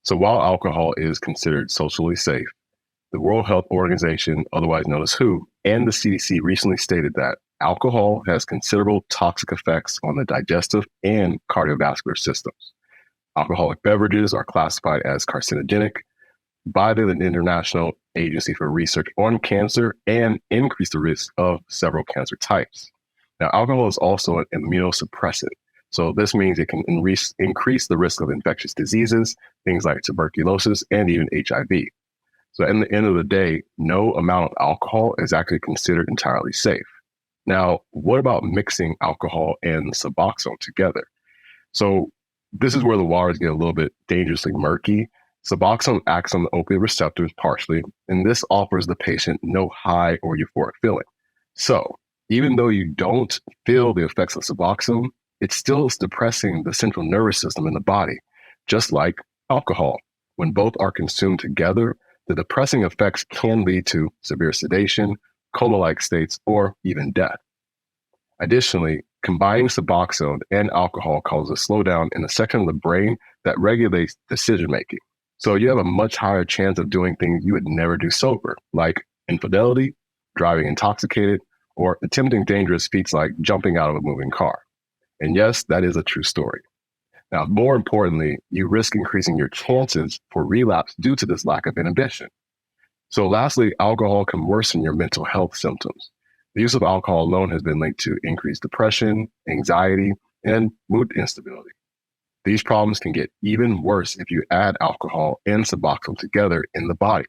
So while alcohol is considered socially safe, the World Health Organization, otherwise known as WHO, and the CDC recently stated that alcohol has considerable toxic effects on the digestive and cardiovascular systems. Alcoholic beverages are classified as carcinogenic by the International Agency for Research on Cancer and increase the risk of several cancer types. Now, alcohol is also an immunosuppressant. So this means it can increase the risk of infectious diseases, things like tuberculosis and even HIV. So in the end of the day, no amount of alcohol is actually considered entirely safe. Now, what about mixing alcohol and Suboxone together? So this is where the waters get a little bit dangerously murky. Suboxone acts on the opioid receptors partially, and this offers the patient no high or euphoric feeling. So even though you don't feel the effects of Suboxone, it still is depressing the central nervous system in the body, just like alcohol. When both are consumed together, the depressing effects can lead to severe sedation, coma-like states, or even death. Additionally, combining Suboxone and alcohol causes a slowdown in a section of the brain that regulates decision-making. So you have a much higher chance of doing things you would never do sober, like infidelity, driving intoxicated, or attempting dangerous feats like jumping out of a moving car. And yes, that is a true story. Now, more importantly, you risk increasing your chances for relapse due to this lack of inhibition. So lastly, alcohol can worsen your mental health symptoms. The use of alcohol alone has been linked to increased depression, anxiety, and mood instability. These problems can get even worse if you add alcohol and Suboxone together in the body.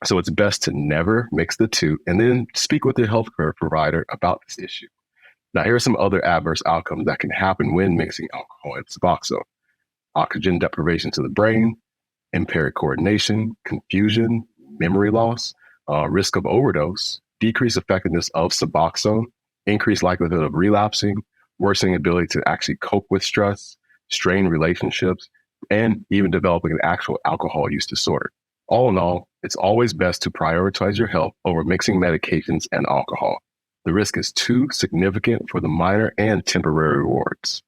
So it's best to never mix the two and then speak with your healthcare provider about this issue. Now, here are some other adverse outcomes that can happen when mixing alcohol and Suboxone. Oxygen deprivation to the brain, impaired coordination, confusion, memory loss, risk of overdose, decreased effectiveness of Suboxone, increased likelihood of relapsing, worsening ability to actually cope with stress, strained relationships, and even developing an actual alcohol use disorder. All in all, it's always best to prioritize your health over mixing medications and alcohol. The risk is too significant for the minor and temporary rewards.